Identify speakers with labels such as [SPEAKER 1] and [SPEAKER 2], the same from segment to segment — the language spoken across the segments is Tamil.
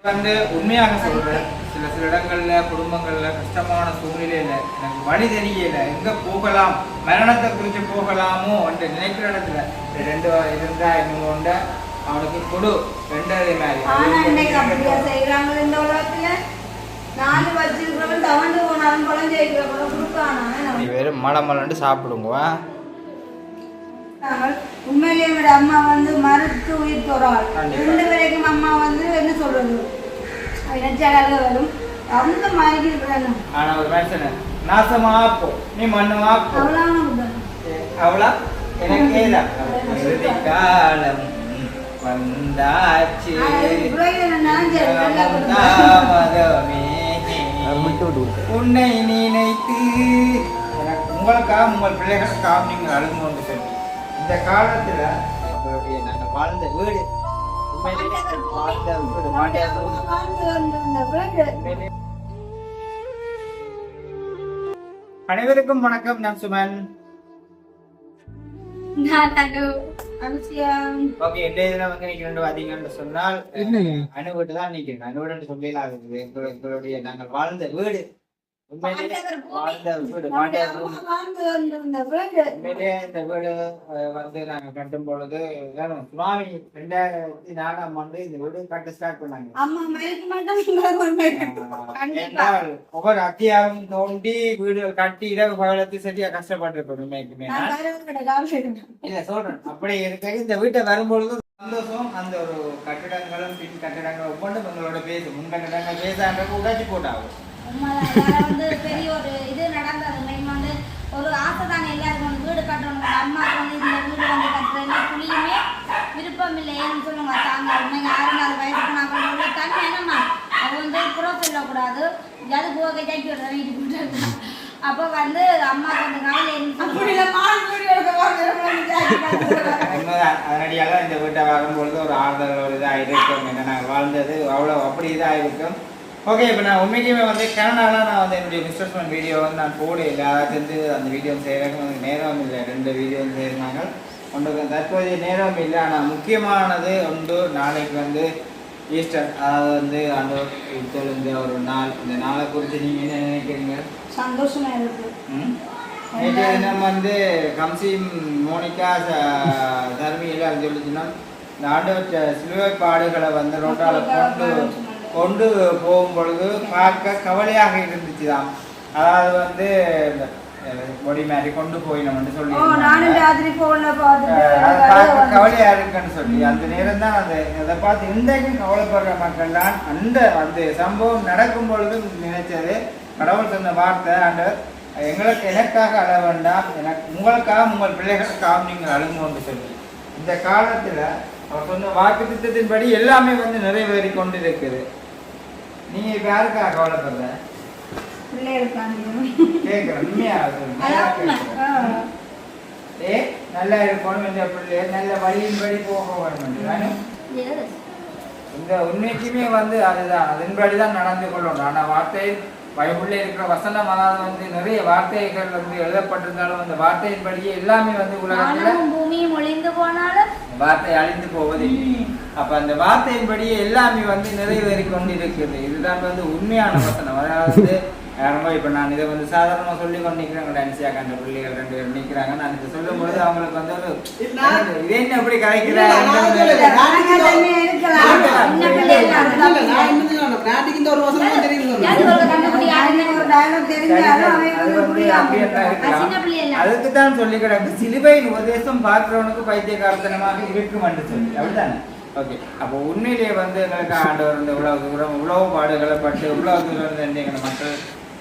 [SPEAKER 1] வந்து உண்மையாக சொல்றேன், சில இடங்கள்ல குடும்பங்கள்ல கஷ்டமான சூழ்நிலையில எனக்கு வழி தெரியல, எங்க போகலாம், மரணத்தை குறித்து போகலாமோ என்று நினைக்கிற இடத்துல ரெண்டு இருந்தா இன்னும் கொண்ட அவனுக்கு கொடு ரெண்டாவது மாதிரி வெறும் மலமலண்டு சாப்பிடுங்க.
[SPEAKER 2] உண்மையிலேயே விட அம்மா வந்து மறுத்து உயிர் தோறாள். ரெண்டு பேருக்கும் அம்மா வந்து என்ன சொல்றது வரும் அந்த மாதிரி இருக்கிறாங்க.
[SPEAKER 1] ஆனா ஒரு மனுஷன நாசமா போ, நீ மண்ணுமா போ, அவ்வளோ எனக்கே காலம் வந்தாச்சு உன்னை நினைத்து உங்களுக்காக உங்கள் பிள்ளைகளுக்காக நீங்கள் அழுகும்போது சொல்லி இந்த காலத்துல அவங்களுடைய நாங்கள் வாழ்ந்த வீடு அனைவருக்கும் வணக்கம். நான் சுமன். சொன்னால் அனுபவத்தை தான் நிக்கிறேன். அனுபவம் சொல்லலாம் இருக்குது. எங்களுடைய நாங்கள் வாழ்ந்த வீடு உண்மையிலே இந்த வீடு வந்து நாங்க கட்டும் பொழுது சுனாமி 2004 இந்த வீடு கட்ட ஸ்டார்ட் பண்ணாங்க. ஒவ்வொரு அத்தியாவும் தோண்டி வீடு கட்டி இரவு பகலத்தை சரியா கஷ்டப்பட்டிருப்போம். உண்மைக்குமே இல்ல சொல்றேன். அப்படி இருக்க இந்த வீட்டை வரும்பொழுது சந்தோஷம். அந்த ஒரு கட்டிடங்களும் பின் கட்டிடங்கள் ஒவ்வொன்றும் எங்களோட பேசும். முன் கட்டிடங்கள் பேசாங்க உடாச்சி போட்டாகும்.
[SPEAKER 2] வந்து பெரிய ஒரு இது நடந்தது. மெயின் வந்து ஒரு ஆசை தானே எல்லாருக்கும் வந்து வீடு கட்டணும். அம்மாவுக்கு வந்து இந்த வீடு வந்து கட்டுறதுல புள்ளியுமே விருப்பம் இல்லை. ஏன்னு சொல்லுங்க தாங்க நீங்கள் 6 வயசுக்கு நான் உள்ள தண்ணி என்னம்மா அது வந்து புறம் சொல்லக்கூடாது. அது போக ஜாக்கி விடுற வீட்டுக்கு அப்போ வந்து அம்மா கொஞ்சம்
[SPEAKER 1] அதனடியாக இந்த வீட்டை வரும்பொழுது ஒரு ஆறுதல் ஒரு இதாக இருக்கும். என்ன நாங்கள் வாழ்ந்தது அவ்வளோ அப்படி இதாக இருக்கும். ஓகே, இப்போ நான் உண்மைக்குமே வந்து கனடாவில் நான் வந்து என்னுடைய பிஸ்னஸ்மேன் வீடியோ வந்து நான் போடல. அதாவது வந்து அந்த வீடியோ செய்கிறதுக்கு வந்து நேரம் இல்லை. 2 வீடியோ செய்கிறாங்க. ஒன்றுக்கு தற்போதைய நேரம் இல்லை. ஆனால் முக்கியமானது ஒன்று, நாளைக்கு வந்து ஈஸ்டர். அதாவது வந்து ஆண்டவர் தெளிந்த ஒரு நாள். இந்த நாளை குறித்து நீங்கள் என்ன நினைக்கிறீங்க?
[SPEAKER 2] சந்தோஷமாக இருக்கு.
[SPEAKER 1] நேற்று தினம் வந்து கம்சிம் மோனிகா தர்மி எல்லாம் சொல்லிச்சுன்னா இந்த ஆண்டவர் சிலுவை பாடுகளை வந்து ரோட்டால் கொண்டு போகும் பொழுது பார்க்க கவலையாக இருந்துச்சு தான். அதாவது வந்து பொடி மாதிரி கொண்டு போயினோம்னு சொல்லி கவலையா இருக்குன்னு சொல்லி அந்த நேரம் தான் அதை பார்த்து இன்றைக்கும் கவலைப்படுற மக்கள் தான் அந்த சம்பவம் நடக்கும் பொழுது நினைச்சது. கடவுள் சொன்ன வார்த்தை ஆண்டவர் எனக்காக அழ வேண்டாம், உங்களுக்காக உங்கள் பிள்ளைகளுக்காக நீங்கள் அழுங்கன்னு சொல்லி இந்த காலத்துல அவர் சொன்ன வாக்கு திட்டத்தின்படி எல்லாமே வந்து நிறைவேறி கொண்டு இருக்குது. நீங்க இப்ப யாருக்காக கவலைப்படுற? நல்லா இருக்கணும், இந்த பிள்ளை நல்ல வழியின்படி போக வேணும். இந்த உண்மைக்குமே வந்து அதுதான் அதன்படிதான் நடந்து கொள்ளணும். ஆனா வார்த்தை பைபிள்ல இருக்கிற வசனம் அதாவது வந்து நிறைய வார்த்தைகள் வந்து எழுதப்பட்டிருந்தாலும் அந்த வார்த்தையின்படியே எல்லாமே வந்து உலகத்துல
[SPEAKER 2] பூமியும் ஒளிந்து போனாலும்
[SPEAKER 1] வார்த்தை அழிந்து போவதில்லை. அப்ப அந்த வார்த்தையின்படியே எல்லாமே வந்து நிறைவேறி கொண்டு இருக்குது. இதுதான் வந்து உண்மையான வசனம். அதாவது ரொம்ப இப்ப நான் இதை வந்து சாதாரணமா சொல்லி கொண்டு நிற்கிறேன். டான்ஸியா கண்ட பிள்ளைகள் 2 பேர் நிற்கிறாங்க. நான் இதை சொல்லும் பொழுது அவங்களுக்கு வந்து ஒரு இதே என்ன எப்படி கலைக்கிறேன் அதுக்குதான் சொல்லி கிடக்கு. சிலுவையின் உபதேசம் பார்க்கிறவனுக்கு பைத்தியகாரத்தனமாக இருக்கும் என்று சொல்லி அப்படித்தானே. ஓகே, அப்போ உண்மையிலேயே வந்து எங்களுக்கு ஆண்டவர் இந்த உழவு தூரம் உழவு பாடுகளை பட்டு உழவு தூரம் இருந்து எங்கள் மக்கள்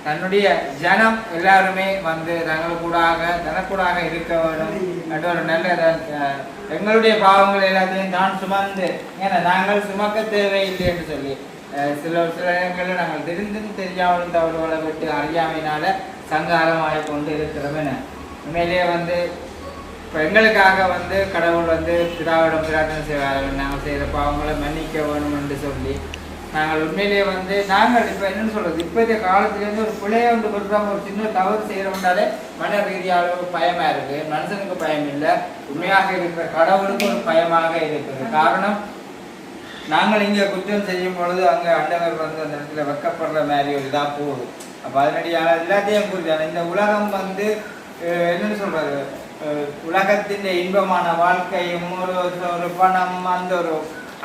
[SPEAKER 1] தன்னுடைய ஜனம் எல்லாருமே வந்து தனக்கூடாக இருக்க வேண்டும் என்ற ஒரு நல்ல எங்களுடைய பாவங்கள் எல்லாத்தையும் தான் சுமந்து ஏன்னா நாங்கள் சுமக்க தேவையில்லை என்று சொல்லி சில இடங்களில் நாங்கள் தெரிந்தும் தெரியாமலும் தவறுகளை விட்டு அறியாமையினால சங்காரமாக கொண்டு இருக்கிறோம். உண்மையிலேயே வந்து இப்போ எங்களுக்காக வந்து கடவுள் வந்து பிதாவிடம் பிரார்த்தனை செய்வார்கள். நாங்கள் செய்கிற பாவங்களை மன்னிக்க வேணும் என்று சொல்லி நாங்கள் உண்மையிலேயே வந்து நாங்கள் இப்போ என்னென்னு சொல்கிறது, இப்போதைய காலத்துலேருந்து ஒரு பிள்ளையை வந்து கொடுக்குறோம், ஒரு சின்ன தவறு செய்கிறோம்னாலே மன ரீதியாக ஒரு பயமாக இருக்குது. மனுஷனுக்கு பயம் இல்லை, உண்மையாக இருக்கிற கடவுளுக்கு ஒரு பயமாக இருக்குது. காரணம் நாங்கள் இங்கே குற்றம் செய்யும் பொழுது அங்கே ஆண்டவர் வந்து அந்த இடத்துல வெக்கப்படுற மாதிரி ஒரு இதாக போகுது. அப்போ அதனடியாக எல்லாத்தையும் புரிஞ்சாங்க. இந்த உலகம் வந்து என்னன்னு சொல்றது, உலகத்தின் இன்பமான வாழ்க்கையும் ஒரு பணம் அந்த ஒரு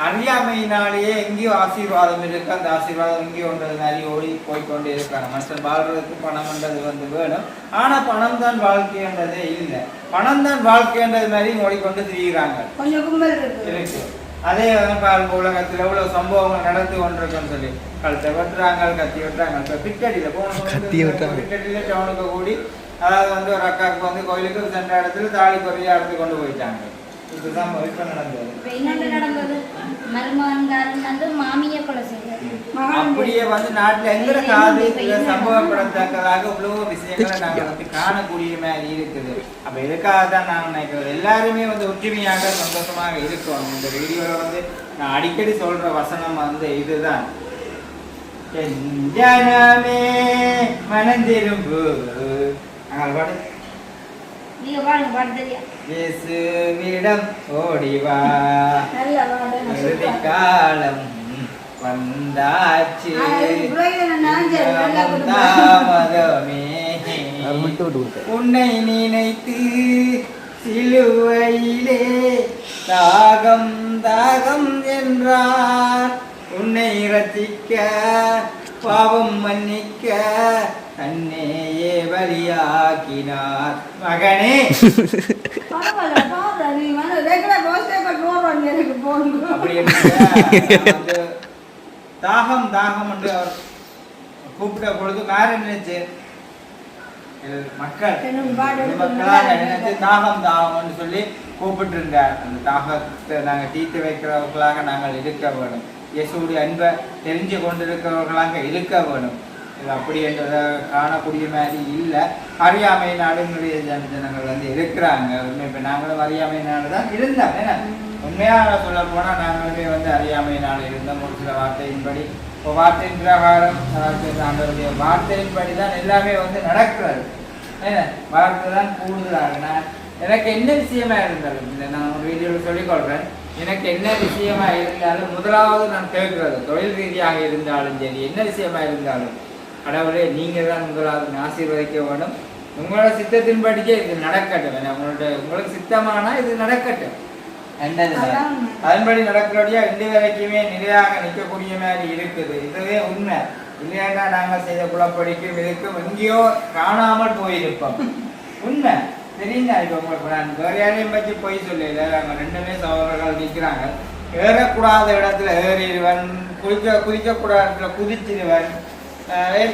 [SPEAKER 1] அறியாமையினாலேயே எங்கேயோ ஆசீர்வாதம் இருக்கு. அந்த ஆசீர்வாதம் எங்கேயோன்றது மாதிரி ஓடி போய்கொண்டே இருக்காங்க. மனுஷன் வாழ்றதுக்கு பணம்ன்றது வந்து வேணும். ஆனால் பணம் தான் வாழ்க்கைன்றதே இல்லை. பணம் தான் வாழ்க்கைன்றது மாதிரி ஓடிக்கொண்டு திரிகிறாங்க.
[SPEAKER 2] கொஞ்சம் கும்பல் இருக்கு.
[SPEAKER 1] அதே பாருங்க, உலகத்தில் எவ்வளவு சம்பவங்கள் நடந்து கொண்டிருக்குன்னு சொல்லி கழுத்தை வெட்டுறாங்க, கத்தி வெட்டுறாங்க. இப்போ பிக்கடியில் பிக்கடியில் டவுனுக்கு கூடி, அதாவது வந்து ஒரு அக்காவுக்கு வந்து கோயிலுக்கு சென்ற இடத்துல தாலி பொறியா எடுத்து கொண்டு போயிட்டாங்க. இதுதான் இப்போ நடந்தது. அப்படியே வந்து நாட்டில் எங்கட காது சம்பவப்படத்தக்கதாக இவ்வளவு விஷயங்களை நாங்கள் வந்து காணக்கூடிய மாதிரி இருக்குது. அப்ப இதுக்காக தான் நான் நினைக்கிறது, எல்லாருமே வந்து ஒற்றுமையாக சந்தோஷமாக இருக்கணும். இந்த வீடியோவில் வந்து நான் அடிக்கடி சொல்ற வசனம் வந்து இதுதான், ஜனமே மனந்திரும்பு. பாடு
[SPEAKER 2] நீங்க பாருங்க, பாட்டு தெரியா?
[SPEAKER 1] இயேசுவிடம் ஓடிவா, இறுதி காலம் வந்தாச்சு, தாமதமே உன்னை நினைத்து சிலுவையிலே தாகம் தாகம் என்றார். உன்னை ரசிக்க பாவம் மன்னிக்க தன்னையே பலியாக்கினார். மகனே தாகம் தாகம் என்று அவர் கூப்பிட்ட பொழுது வேற நினைச்சு மக்கள் மக்களாக நினைச்சு தாகம் தாகம் சொல்லி கூப்பிட்டு இருந்தார். அந்த தாகத்தை நாங்கள் தீர்த்து வைக்கிறவர்களாக நாங்கள் இருக்க வேணும். இயேசுடைய அன்பை தெரிஞ்சு கொண்டிருக்கிறவர்களாக இருக்க வேணும். இது அப்படி என்றதை காணக்கூடிய மாதிரி இல்லை. அறியாமை நாடுகளுடைய ஜனங்கள் வந்து இருக்கிறாங்க. இப்போ நாங்களும் அறியாமை நாடு தான் இருந்தோம். ஏன்னா உண்மையாக சொல்ல போனால் நாங்களுமே வந்து அறியாமை நாடு இருந்தோம். ஒரு சில வார்த்தையின்படி, இப்போ வார்த்தையின் பிரகாரம் ஆண்டவருடைய வார்த்தையின்படி தான் எல்லாமே வந்து நடக்கிறது. ஏன்னா வார்த்தை தான் கூடுதலாக. நான் எனக்கு என்ன விஷயமா இருந்தாலும், இல்லை நான் ஒரு வீடியோவில் சொல்லிக்கொள்கிறேன், எனக்கு என்ன விஷயமா இருந்தாலும் முதலாவது நான் கேட்கிறது, தொழில் ரீதியாக இருந்தாலும் சரி, என்ன விஷயமா இருந்தாலும், கடவுளே நீங்கள் தான் முதலாவது ஆசீர்வதிக்க வேணும். உங்களோட சித்தத்தின்படிக்கே இது நடக்கட்டும். உங்களுக்கு சித்தமானா இது நடக்கட்டும். அதன்படி நடக்கிறபடியா இன்று வரைக்குமே நிலையாக நிற்கக்கூடிய மாதிரி இருக்குது. இதுவே உண்மை. இல்லையா நாங்கள் செய்த குழப்படிக்கும் இதுக்கும் எங்கேயோ காணாமல் போயிருப்போம். உண்மை தெரியுங்க. இப்போ உங்களுக்கு நான் வேற யாரையும் பற்றி போய் சொல்லல. நாங்கள் ரெண்டுமே சகோதரர்கள் நிற்கிறாங்க. ஏறக்கூடாத இடத்துல ஏறிடுவன், குதிக்கக்கூடாத இடத்துல குதிச்சிடுவன்,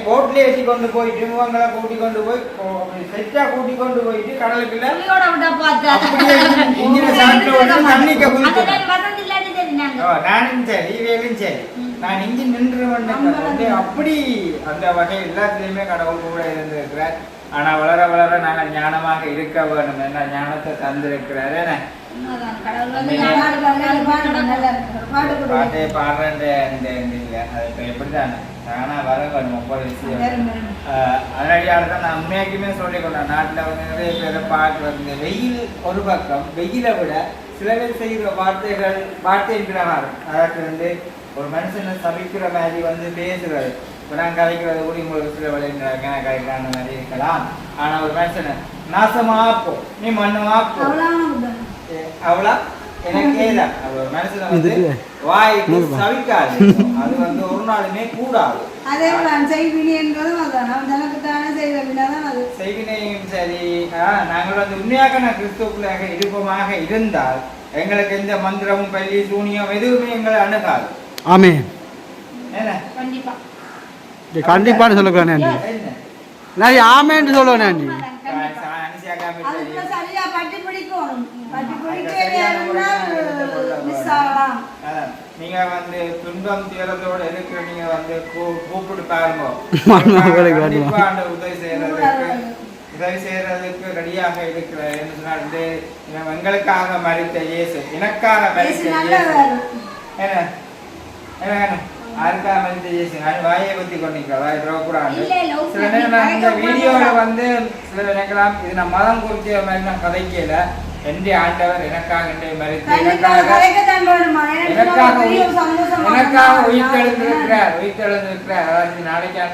[SPEAKER 1] போட்லேயே ஏற்றி கொண்டு போயிட்டு இவங்களை கூட்டி கொண்டு போய் செட்டா கூட்டி கொண்டு போயிட்டு கடலுக்குள்ள தண்ணிக்க நானும் சரி வேலும் சரி நான் இங்கே நின்று அப்படி அந்த வகை எல்லாத்துலேயுமே கடவுள் கூட இருந்திருக்கிறார். ஆனா வளர வளர நாங்கள் ஞானமாக இருக்க வேணும். என்ன ஞானத்தை தந்திருக்கிறாரு. பாட்டே பாடுறேன் இல்லை, அது இப்போ எப்படிதானே நானா வர வேணும். ஒவ்வொரு விஷயம் அதனடியால் தான் நான் உண்மையாக்குமே சொல்லிக்கொண்டேன். நாட்டில் வந்து நிறைய பேரை பார்க்குறது வெயில் ஒரு பக்கம், வெயிலை விட சில பேர் செய்கிற வார்த்தைகள் வார்த்தையின் பிரகாரம், அதாவது வந்து ஒரு மனுஷனை சபிக்கிற மாதிரி வந்து பேசுறது. இப்போ நான் கதைக்கிறது கூட உங்களுக்கு சில விளையாடுறாங்க கதைக்கிறான மாதிரி இருக்கலாம். ஆனால் ஒரு மனுஷனை நாசமாப்போ நீ மண்ணுமாப்போ அவ்வளோ எனக்கே தான். ஒரு மனுஷனை வந்து வாய்க்கு சவிக்காது. அது வந்து ஒரு நாளுமே கூடாது. செய்வினையும் சரி. நாங்கள் வந்து உண்மையாக நான் கிறிஸ்துவுக்குள்ளாக இருப்பமாக இருந்தால் எங்களுக்கு எந்த மந்திரமும் பள்ளி சூனியம் எதுவுமே எங்களை அணுகாது.
[SPEAKER 3] ஆமென். கண்டிப்பான்னு சொல்லக்கூடாது. நான் ஆமேன்னு சொல்லுவேன்.
[SPEAKER 1] நீங்க வந்து துன்பம் தீரத்தோட இருக்கிற நீங்க வந்து கூப்பிட்டு பாருங்க. உதவி செய்யறதுக்கு ரெடியாக இருக்கிற எங்களுக்காக மரித்த இயேசு, எனக்காக மரித்த இயேசு. என்ன யாருக்காக மரித்த இயேசு? நான் வாயை பத்தி கொண்டிருக்கிறேன். சில நேரம் இந்த வீடியோல வந்து சில நினைக்கலாம் இது நான் மதம் குறித்த மாதிரி நான் கதைக்கல. எந்த ஆண்டவர் எனக்காக என்னை மறித்து
[SPEAKER 2] கண்டிப்பாக கலைக்கத்தான் வேணுமா?
[SPEAKER 1] எனக்காக
[SPEAKER 2] பெரிய ஒரு சந்தோஷமா
[SPEAKER 1] எனக்காக
[SPEAKER 2] இருந்தா
[SPEAKER 1] உயிர்த்தெழுந்திருக்கிறார். அதாவது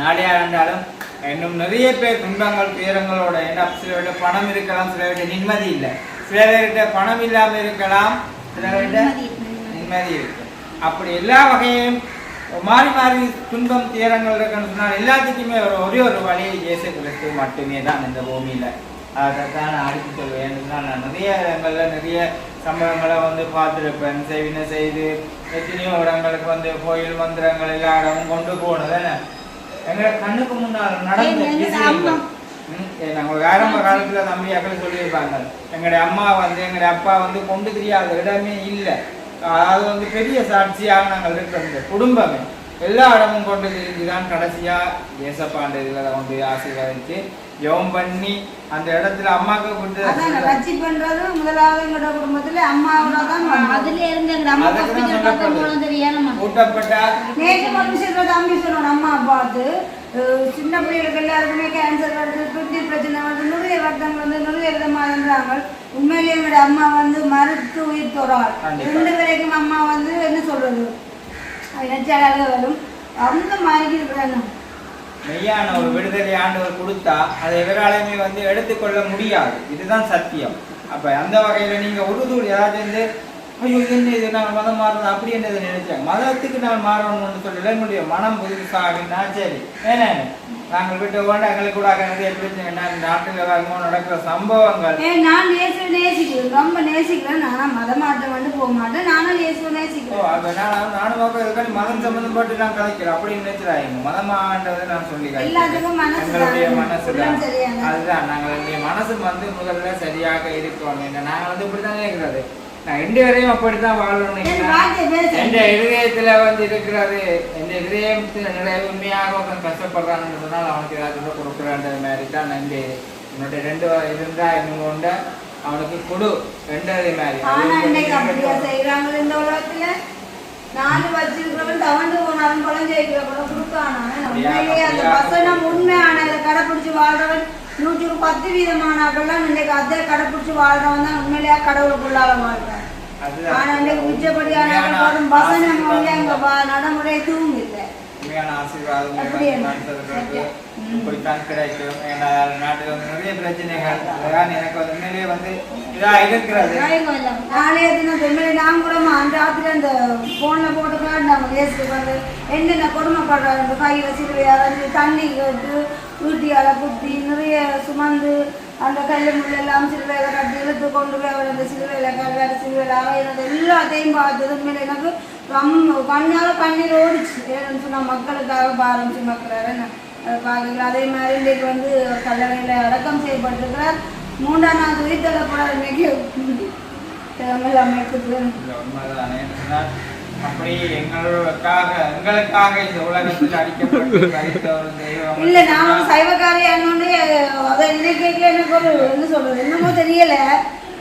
[SPEAKER 1] நாளையா இருந்தாலும் இன்னும் நிறைய பேர் துன்பங்கள் துயரங்களோட, ஏன்னா சில பேர்கிட்ட பணம் இருக்கலாம், சில பேர்கிட்ட நிம்மதி இல்லை, சில பேர்கிட்ட பணம் இல்லாமல் இருக்கலாம், சில பேர்கிட்ட நிம்மதி இருக்கு. அப்படி எல்லா வகையும் மாறி மாறி துன்பம் துயரங்கள் இருக்குன்னு சொன்னால் எல்லாத்துக்குமே ஒரே ஒரு வழி இயேசு கிறிஸ்து மட்டுமே தான் இந்த பூமியில. அதைத்தான் நான் அடித்து சொல்வேன். நான் நிறைய இடங்கள்ல நிறைய சம்பவங்களை வந்து பார்த்துருப்பேன். செய்வினை செய்து எத்தனையோ இடங்களுக்கு வந்து கோயில் மந்திரங்கள் எல்லா இடமும் கொண்டு போனது எங்களை கண்ணுக்கு முன்னால் நடந்த விஷயங்கள். நாங்கள் ஆரம்ப காலத்துல தம்பியாக்கள் சொல்லியிருப்பாங்க, எங்களுடைய அம்மா வந்து எங்களுடைய அப்பா வந்து கொண்டு தெரியாத இடமே இல்லை. அது வந்து பெரிய சாட்சியாக நாங்கள் இருக்கிற குடும்பமே எல்லா இடமும் கொண்டு தெரிஞ்சுதான் கடைசியா ஏசப்பாண்ட இதுல வந்து ஆசீர்வதிச்சு ஜெபம் பண்ணி அந்த இடத்துல அம்மாவுக்கு
[SPEAKER 2] பண்றது முதலாவது எங்களோட குடும்பத்துல அம்மாவோட அதுல இருந்து
[SPEAKER 1] கூட்டப்பட்ட
[SPEAKER 2] தம்பி சொன்னோம். அம்மா பார்த்து சின்ன பிள்ளைகளுக்கு எல்லாருக்குமே கேன்சர் வருது, கிட்னி பிரச்சனை வருது, நிறைய வருத்தங்கள் வந்து நிறைய விதமாக இருந்தாங்க. உண்மையிலேயே எங்களோட அம்மா வந்து மறுத்து உயிர் தோறாள். 2 வரைக்கும் அம்மா வந்து என்ன சொல்றது நினைச்சாலே வரும். அந்த மாதிரி இருக்கிறாங்க.
[SPEAKER 1] மெய்யான ஒரு விடுதலை ஆண்டவர் கொடுத்தா அதை எவராலையுமே வந்து எடுத்துக்கொள்ள முடியாது. இதுதான் சத்தியம். அப்ப அந்த வகையில நீங்க ஒரு தூள் ஏதாவது வந்து ஐயோ என்ன இது நாங்கள் மதம் மாறணும் அப்படி என்னது நினைச்சாங்க. மதத்துக்கு நான் மாறணும்னு சொல்லல, என்னுடைய மனம் புதுசாகினா சரி. ஏன்னா நாங்கள் விட்டு கொண்டு எங்களுக்கு கூட நிறைய பிரச்சனை நாட்டில் வரும்போது நடக்கிற சம்பவங்கள்.
[SPEAKER 2] நான் இயேசுவை நேசிக்கிறேன், ரொம்ப நேசிக்கிறேன். நான் மதம் மாற்றம் வந்து போக மாட்டேன். நானும் இயேசுவை நேசிக்கிறேன்.
[SPEAKER 1] அப்ப நானும் பார்க்க இதுக்காண்டி மதம் சம்பந்தப்பட்டு நான் கதைக்கிறேன் அப்படி நினைச்சிடாங்க. மதமானதை நான் சொல்லி எங்களுடைய மனசு அதுதான். நாங்களுடைய மனசு வந்து முதல்ல சரியாக இருக்கணும். நாங்கள் வந்து இப்படிதான் நினைக்கிறது. நான் 2 வரையும் அப்படித்தான் வாழணும். என் இருதயத்துல வந்து இருக்கிறது, என் இருதயத்துல நிறைய உண்மையாக ஒருத்தன் கஷ்டப்படுறான்னு சொன்னால் அவனுக்கு ஏதாவது கொடுக்குறான்ற மாதிரி தான் நன்றி. என்னுடைய 2 இருந்தா இன்னும் கொண்ட அவனுக்கு கொடு 2 மாதிரி.
[SPEAKER 2] செய்யறாங்க இந்த உலகத்துல 4 வச்சிருக்கிறவன் தவண்டு போனாலும் குழந்தை இருக்கிறவங்க கொடுக்கானா அந்த வசனம் உண்மையான கடைப்பிடிச்சு வாழ்றவன் 110% இன்னைக்கு அதை கடைப்பிடிச்சு வாழ்றவன் தான் உண்மையிலேயே கடவுளுக்குள்ளால வாழ்றான். ஆனா இன்னைக்கு உச்சப்படியான வசனம் அங்க நடைமுறை எதுவும் இல்லை.
[SPEAKER 1] இப்படித்தான் கிடைக்கும். நாட்டில் வந்து நிறைய பிரச்சனைகள் எனக்கு உண்மையிலேயே வந்து இதா இருக்கிறது.
[SPEAKER 2] நாளைய தினம் உண்மையிலே நான் கூட அந்த ராத்திரி அந்த போன்ல போட்டுக்கலாம் நம்ம ஏசுக்கு வந்து என்னென்ன கொடுமைப்படுறாரு. அந்த கையில சிறுவையால தண்ணி கேட்டு வீட்டியால குத்தி நிறைய சுமந்து அந்த கல்லு முள்ளெல்லாம் சிறுவையில கட்டி இழுத்து கொண்டு போய் அவர் அந்த சிறுவையில கல்வாறு சிறுவையில அவையினது எல்லாத்தையும் பார்த்தது உண்மையில எனக்கு கண்ணால கண்ணீர் ஓடிச்சு. ஏன்னு சொன்னா மக்களுக்காக பாரம் சுமக்கிறாரு அதை பார்க்கல. அதே மாதிரி இன்றைக்கு வந்து கல்லறையில அடக்கம் செய்யப்பட்டிருக்கிறார். 3ஆம் நாள் உயிர்த்தெழப்படாத இன்னைக்கு அமைப்புக்கு
[SPEAKER 1] அப்படி எங்களுக்காக இந்த உலகத்தில் அடிக்கப்பட்டு
[SPEAKER 2] இல்ல நானும் சைவக்காரியானோன்னு அதை நினைக்க எனக்கு ஒரு என்ன சொல்றது என்னமோ தெரியல.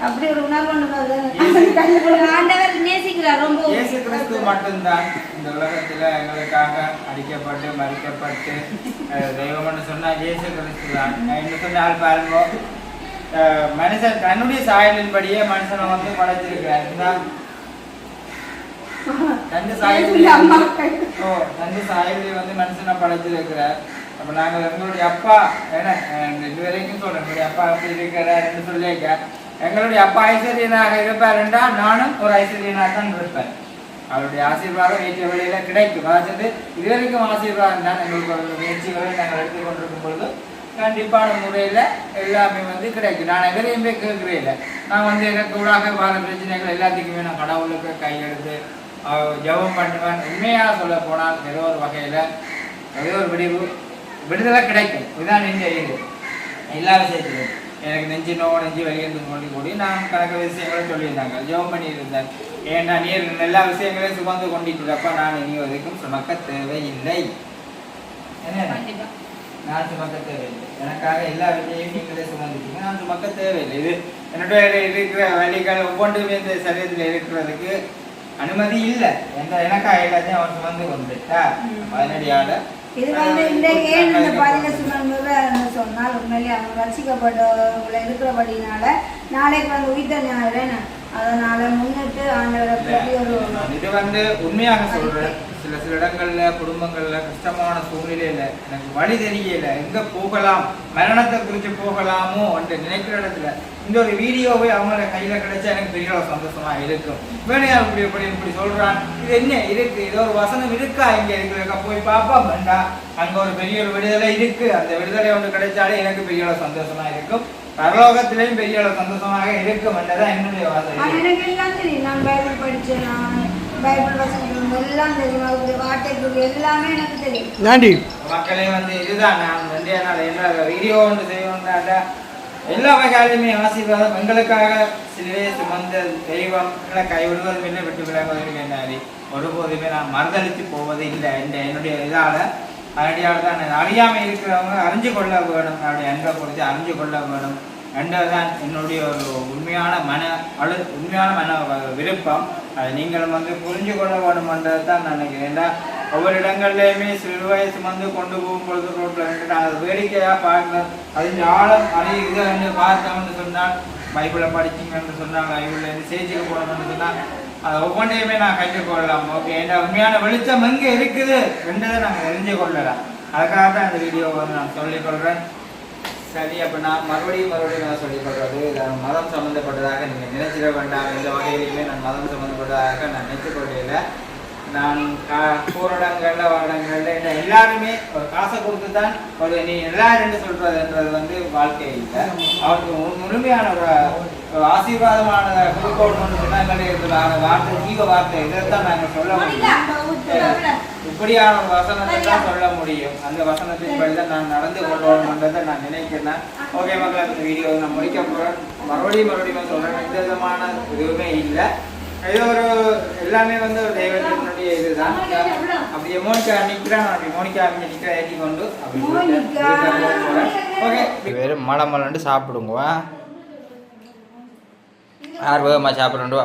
[SPEAKER 2] அப்படி ஒரு உணர்வு ஆண்டவர் நேசிக்கிறார் ரொம்ப.
[SPEAKER 1] இயேசு கிறிஸ்து மட்டும்தான் இந்த உலகத்துல எங்களுக்காக அடிக்கப்பட்டு மறிக்கப்பட்டு தெய்வம்னு சொன்னா இயேசு கிறிஸ்து தான். இன்னும் சொன்னால் பாருங்க, மனுஷன் தன்னுடைய சாயலின்படியே மனுஷனை வந்து படைச்சிருக்கிறார். தந்து சாயலில் வந்து மனுஷனை படைச்சிருக்கிறார். அப்ப நாங்கள் எங்களுடைய அப்பா ஏன்னா இது வரைக்கும் சொல்றேன், எங்களுடைய அப்பா அப்படி இருக்கிறார் சொல்லியிருக்க. எங்களுடைய அப்பா ஐஸ்வர்யனாக இருப்பார் என்றால் நானும் ஒரு ஐஸ்வர்யனாக தான் இருப்பேன். அவருடைய ஆசீர்வாதம் ஏற்ற வழியில கிடைக்கும். அதாவது இதுவரைக்கும் ஆசீர்வாதம் தான் எங்களுக்கு ஒரு முயற்சிகளை நாங்கள் எடுத்துக்கொண்டிருக்கும் பொழுது கண்டிப்பான முறையில எல்லாமே வந்து கிடைக்கும். நான் எதிரையுமே கேட்கிறே இல்லை. நான் வந்து எனக்கு ஊடாக வர பிரச்சனைகள் எல்லாத்துக்குமே நான் கடவுளுக்கு கையெடுத்து ஜெபம் பண்ணுவேன். உண்மையாக சொல்ல போனால் ஏதோ ஒரு வகையில ஏதோ ஒரு விடுதலை கிடைக்கும். இதுதான் நெஞ்ச இது எல்லா விஷயத்திலும். எனக்கு நெஞ்சு வெளியிருந்து கூடி நான் கணக்க விஷயங்களும் சொல்லியிருந்தாங்க, ஜெபம் பண்ணியிருந்தேன். ஏன்னா நீர் எல்லா விஷயங்களையும் சுமந்து கொண்டிருக்கிறப்ப நான் இனி வரைக்கும் சுமக்க தேவையில்லை. என்ன நான் சுமக்க தேவையில்லை. எனக்காக எல்லா விஷயத்தையும் நீங்களே சுமந்துட்டீங்க, நான் சுமக்க தேவையில்லை. இது என்னுடைய இருக்கிற வழிகள் ஒவ்வொன்றுமே இந்த சரீரத்தில் இருக்கிறதுக்கு அனுமதி இல்லை. எனக்காக எல்லாத்தையும் அவன் சுமந்து வந்துட்டா அதனடியால
[SPEAKER 2] இது வந்து இன்றைக்கு ஏன் இந்த பதினெட்டு சொன்னால் உண்மையிலே அவங்க ரசிக்கப்பட்டவங்களை இருக்கிறபடினால நாளைக்கு வந்து உயிர்த்த ஞாயிறு அதனால முன்னிட்டு ஆண்டவரை பற்றி ஒரு
[SPEAKER 1] இது வந்து உண்மையாக சொல்றேன். சில இடங்கள்ல குடும்பங்கள்ல கஷ்டமான சூழ்நிலையில எனக்கு வழி தெரியல, எங்க போகலாம், மரணத்தை குறித்து போகலாமோ என்று நினைக்கிற இடத்துல இந்த ஒரு வீடியோவை அவங்களோட கையில கிடைச்சா எனக்கு பெரிய சந்தோஷமா இருக்கும். வேணையா இப்படி சொல்றான், இது என்ன இருக்கு, ஏதோ ஒரு வசனம் இருக்கா இங்க இருக்கிற போய் பாப்பா வேண்டாம், அங்க ஒரு பெரிய ஒரு விடுதலை இருக்கு, அந்த விடுதலை ஒன்று கிடைச்சாலே எனக்கு பெரிய சந்தோஷமா இருக்கும். பரலோகத்திலேயும் பெரிய சந்தோஷமாக இருக்கும் என்றதான் என்னுடைய வாசனை.
[SPEAKER 2] எனக்கு எல்லாம் தெரியும், நான் பைபிள் படிச்சேன், நான் பைபிள் வசனம் எல்லாம் தெரியும், அவருடைய வார்த்தைக்கு எல்லாமே எனக்கு தெரியும்.
[SPEAKER 1] மக்களே வந்து இதுதான் நான் வந்து என்ன வீடியோ ஒன்று செய்வோம்னா எல்லா வகையாலுமே ஆசீர்வாதம் எங்களுக்காக சிலுவையை சுமந்த தெய்வம் கைவிடுவதும் இல்லை, விட்டு விலகுவதும் என்ன ஒருபோதுமே நான் மறுதளித்து போவது இல்லை. என்னுடைய இதால அதனால தான் அறியாமல் இருக்கிறவங்க அறிஞ்சு கொள்ள வேணும், அவருடைய அன்பை குறித்து அறிஞ்சு கொள்ள வேணும் என்றதான் என்னுடைய ஒரு உண்மையான மன விருப்பம். அதை நீங்களும் வந்து புரிஞ்சு கொள்ள வேணும்ன்றது தான் நான் நினைக்கிறேன். ஏன்னா ஒவ்வொரு இடங்கள்லையுமே சிலுவை சுமந்து கொண்டு போகும் பொழுது ரோட்டில் நான் அதை வேடிக்கையாக பார்க்கணும், அதில் ஆழம் அதை இதை வந்து பார்த்தோம்னு சொன்னால் பைபிளை படிச்சிங்கன்னு சொன்னால் பைபிள்லேருந்து சேஜுக்கு போகணும்னு சொன்னால் அதை ஒவ்வொன்றையுமே நான் கற்றுக்கொள்ளலாம். ஓகே, ஏன்னா உண்மையான வெளிச்சம் எங்கே இருக்குது என்றதை நாங்கள் தெரிஞ்சு கொள்ளலாம். அதுக்காக தான் இந்த வீடியோவை வந்து நான் சொல்லிக்கொள்கிறேன். சரி, அப்போ நான் மறுபடியும் நான் சொல்லிக்கொள்வது, மதம் சம்மந்தப்பட்டதாக நீங்கள் நினைச்சிட வேண்டாம். எந்த வகையிலையுமே நான் மதம் சம்மந்தப்பட்டதாக நான் நினைத்துக்கொள்ளல. நான் போராடங்கள்ல வாடங்கள்ல என்ன எல்லாருமே ஒரு காசை கொடுத்து தான் ஒரு நீ எல்லாரும் சொல்றதுன்றது வந்து வாழ்க்கை இல்லை. அவருக்கு முழுமையான ஒரு ஆசீர்வாதமான கொடுக்கணும்னு சொன்னாங்க வார்த்தை ஜீவ வார்த்தை இதைத்தான் நாங்கள் சொல்ல முடியும். இப்படியான ஒரு வசனத்தை தான் சொல்ல முடியும். அந்த வசனத்தின் படி தான் நான் நடந்து கொள்ளணும்ன்றதை நான் நினைக்கிறேன். ஓகே மக்கள், இந்த வீடியோ நான் முடிக்க போகிறேன். மறுபடியும் சொல்கிறேன், எந்த விதமான இதுவுமே இல்லை. ஏதோ ஒரு எல்லாமே வந்து ஒரு தெய்வத்தினுடைய இதுதான். அப்படி மோனிகா நிற்கிறான், அப்படி மோனிகா அவங்க நிற்கிற ஏற்றி கொண்டு ஓகே வெறும் மலமலண்டு சாப்பிடுங்க. யார் வேகமாக சாப்பிட்றா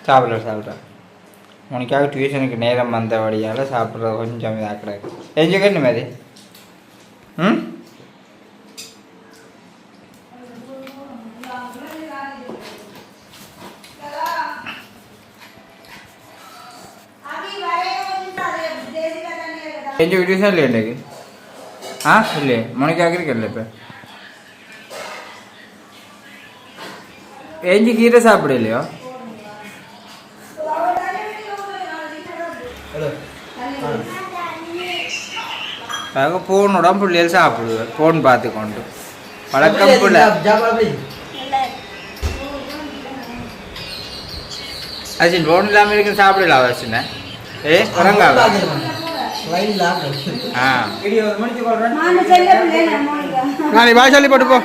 [SPEAKER 1] சாப்பிட்றேன். மோனிக்காவுக்கு டியூஷனுக்கு நேரம் வந்தபடியால் சாப்பிட்றது கொஞ்சம் இதாக கிடையாது. எஞ்சுக்கணும் மாதிரி கொஞ்சம் டியூஷன் இல்லையா இன்றைக்கு? இல்லையே மோனிக்காவுக்கு இருக்கல. இப்போ எஞ்சி கீரை சாப்பிட இல்லையோ? போனோட பிள்ளைகள் சாப்பிடுவேன், போன் பார்த்து கொண்டு பழக்கம் பிள்ளை. அசின் போன் இல்லாமல் இருக்கு சாப்பிடல அவசியம். உறங்காவா? சொல்லி போட்டு போ.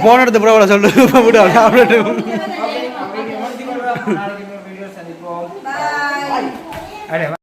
[SPEAKER 1] போன் எடுத்து சொல்லு.